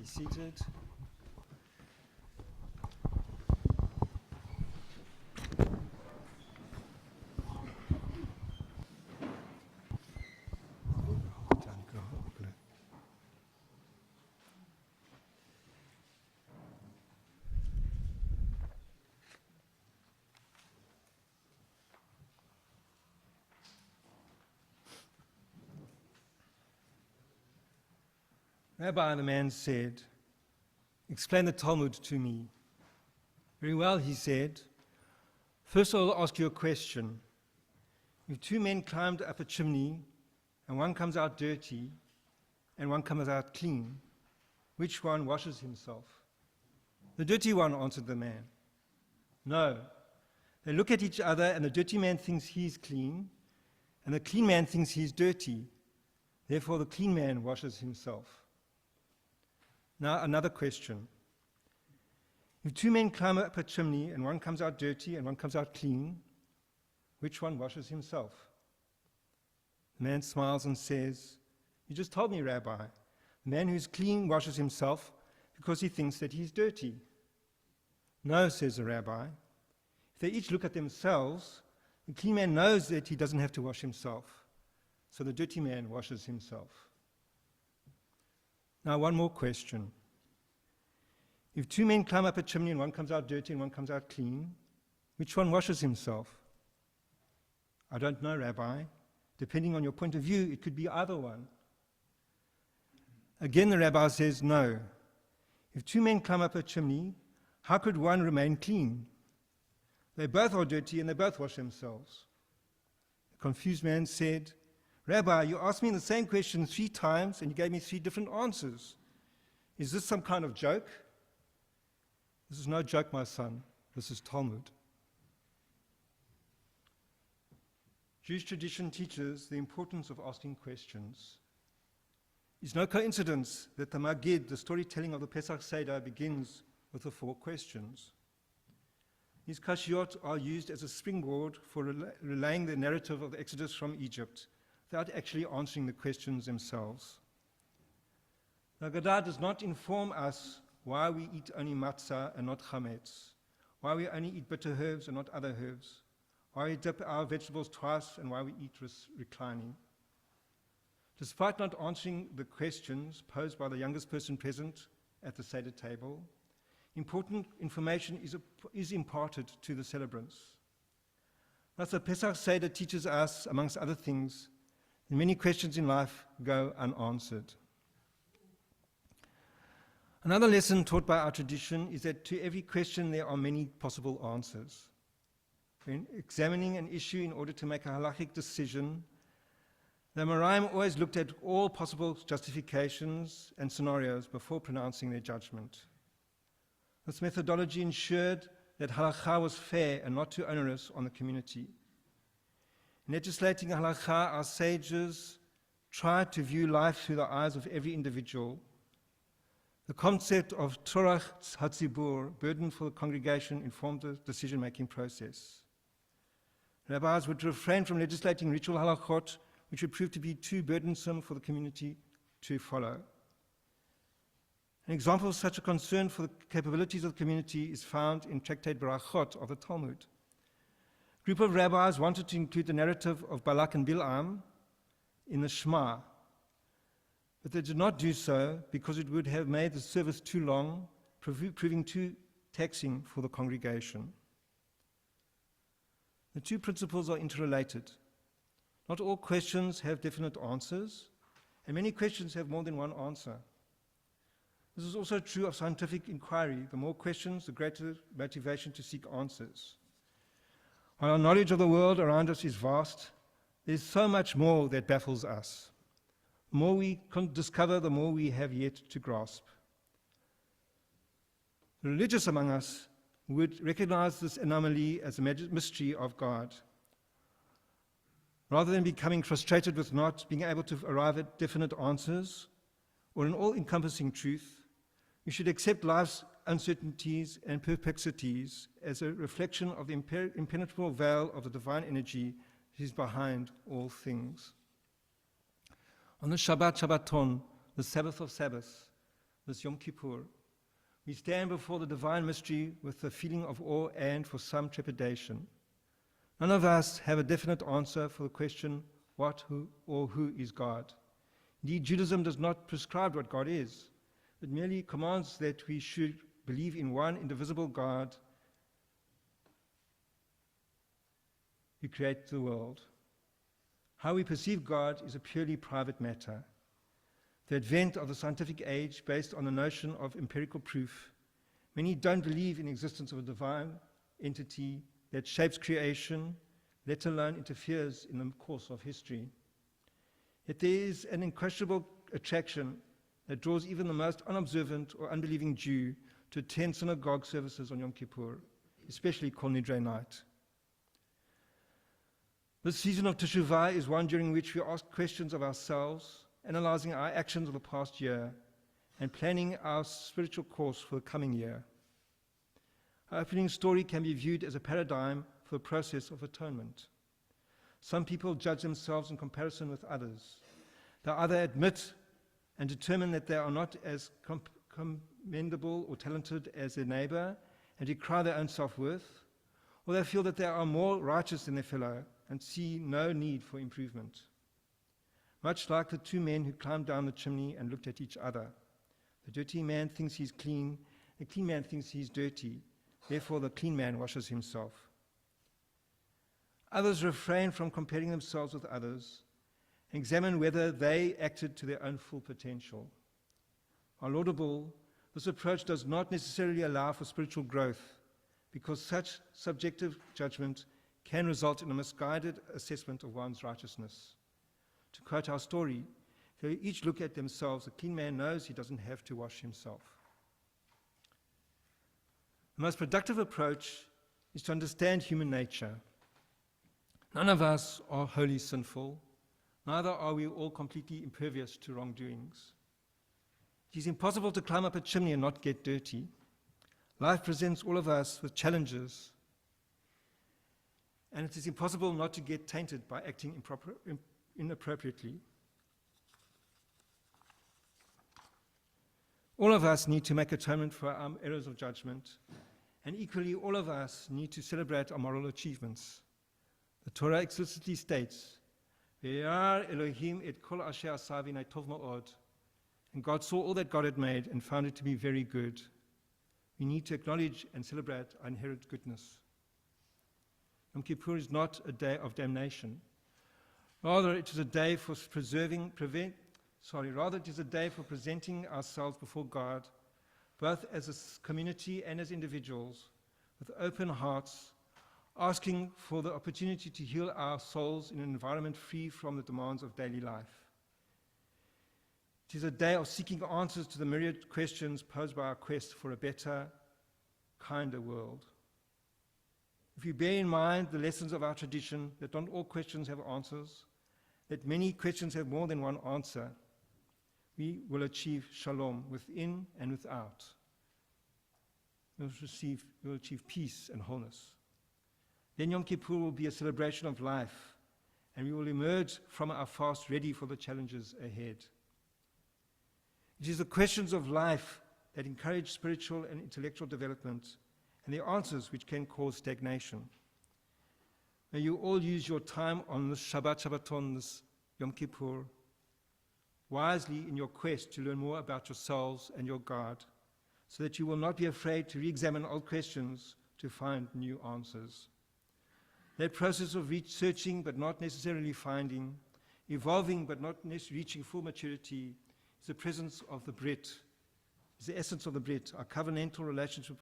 Be seated. Rabbi, the man said, explain the Talmud to me. Very well, he said. First I'll ask you a question. If two men climbed up a chimney and one comes out dirty and one comes out clean, which one washes himself? The dirty one, answered the man. No. They look at each other and the dirty man thinks he's clean and the clean man thinks he's dirty. Therefore the clean man washes himself. Now another question. If two men climb up a chimney and one comes out dirty and one comes out clean, which one washes himself? The man smiles and says, you just told me, Rabbi. The man who's clean washes himself because he thinks that he's dirty. No, says the rabbi. If they each look at themselves, the clean man knows that he doesn't have to wash himself. So the dirty man washes himself. Now, one more question. If two men climb up a chimney and one comes out dirty and one comes out clean, which one washes himself? I don't know, Rabbi. Depending on your point of view, it could be either one. Again, the rabbi says, no. If two men climb up a chimney, how could one remain clean? They both are dirty and they both wash themselves. The confused man said, Rabbi, you asked me the same question 3 times and you gave me 3 different answers. Is this some kind of joke? This is no joke, my son. This is Talmud. Jewish tradition teaches the importance of asking questions. It's no coincidence that the Magid, the storytelling of the Pesach Seder, begins with the 4 questions. These kashiot are used as a springboard for relaying the narrative of the Exodus from Egypt, without actually answering the questions themselves. The Haggadah does not inform us why we eat only matzah and not chametz, why we only eat bitter herbs and not other herbs, why we dip our vegetables twice and why we eat reclining. Despite not answering the questions posed by the youngest person present at the Seder table, important information is imparted to the celebrants. Thus, the Pesach Seder teaches us, amongst other things, that many questions in life go unanswered. Another lesson taught by our tradition is that to every question there are many possible answers. When examining an issue in order to make a halachic decision, the Amoraim always looked at all possible justifications and scenarios before pronouncing their judgment. This methodology ensured that halakha was fair and not too onerous on the community. In legislating halakha, our sages tried to view life through the eyes of every individual. The concept of Torah Hatzibur, burden for the congregation, informed the decision-making process. Rabbis would refrain from legislating ritual halachot, which would prove to be too burdensome for the community to follow. An example of such a concern for the capabilities of the community is found in Tractate Barachot of the Talmud. A group of rabbis wanted to include the narrative of Balak and Bil'am in the Shema, but they did not do so because it would have made the service too long, proving too taxing for the congregation. The 2 principles are interrelated. Not all questions have definite answers, and many questions have more than one answer. This is also true of scientific inquiry. The more questions, the greater motivation to seek answers. While our knowledge of the world around us is vast, there is so much more that baffles us. The more we discover, the more we have yet to grasp. The religious among us would recognize this anomaly as a mystery of God. Rather than becoming frustrated with not being able to arrive at definite answers or an all-encompassing truth, we should accept life's uncertainties and perplexities as a reflection of the impenetrable veil of the divine energy that is behind all things. On the Shabbat Shabbaton, the Sabbath of Sabbaths, this Yom Kippur, we stand before the divine mystery with a feeling of awe and, for some, trepidation. None of us have a definite answer for the question, what, who, or who is God? Indeed, Judaism does not prescribe what God is, but merely commands that we should believe in one indivisible God who created the world. How we perceive God is a purely private matter. The advent of the scientific age, based on the notion of empirical proof, many don't believe in the existence of a divine entity that shapes creation, let alone interferes in the course of history. Yet there is an unquestionable attraction that draws even the most unobservant or unbelieving Jew to attend synagogue services on Yom Kippur, especially Kol Nidre night. This season of teshuvah is one during which we ask questions of ourselves, analyzing our actions of the past year, and planning our spiritual course for the coming year. Our opening story can be viewed as a paradigm for the process of atonement. Some people judge themselves in comparison with others. They either admit and determine that they are not as commendable or talented as their neighbor and decry their own self-worth, or they feel that they are more righteous than their fellow and see no need for improvement. Much like the two men who climbed down the chimney and looked at each other. The dirty man thinks he's clean, the clean man thinks he's dirty, therefore the clean man washes himself. Others refrain from comparing themselves with others and examine whether they acted to their own full potential. While laudable, this approach does not necessarily allow for spiritual growth, because such subjective judgment can result in a misguided assessment of one's righteousness. To quote our story, if they each look at themselves, a clean man knows he doesn't have to wash himself. The most productive approach is to understand human nature. None of us are wholly sinful, neither are we all completely impervious to wrongdoings. It is impossible to climb up a chimney and not get dirty. Life presents all of us with challenges, and it is impossible not to get tainted by acting inappropriately. All of us need to make atonement for our errors of judgment, and equally all of us need to celebrate our moral achievements. The Torah explicitly states, "Ve'yar Elohim et kol asher asa v'hinei tov ma'od," and God saw all that God had made and found it to be very good. We need to acknowledge and celebrate our inherent goodness. Yom Kippur is not a day of damnation. Rather, it is a day for presenting ourselves before God, both as a community and as individuals, with open hearts, asking for the opportunity to heal our souls in an environment free from the demands of daily life. It is a day of seeking answers to the myriad questions posed by our quest for a better, kinder world. If we bear in mind the lessons of our tradition, that not all questions have answers, that many questions have more than one answer, we will achieve shalom within and without. We will achieve peace and wholeness. Then Yom Kippur will be a celebration of life, and we will emerge from our fast ready for the challenges ahead. It is the questions of life that encourage spiritual and intellectual development, and the answers which can cause stagnation. May you all use your time on this Shabbaton, this Yom Kippur, wisely in your quest to learn more about yourselves and your God, so that you will not be afraid to re-examine old questions to find new answers. That process of researching but not necessarily finding, evolving but not necessarily reaching full maturity, is the presence of the Brit, is the essence of the Brit, our covenantal relationship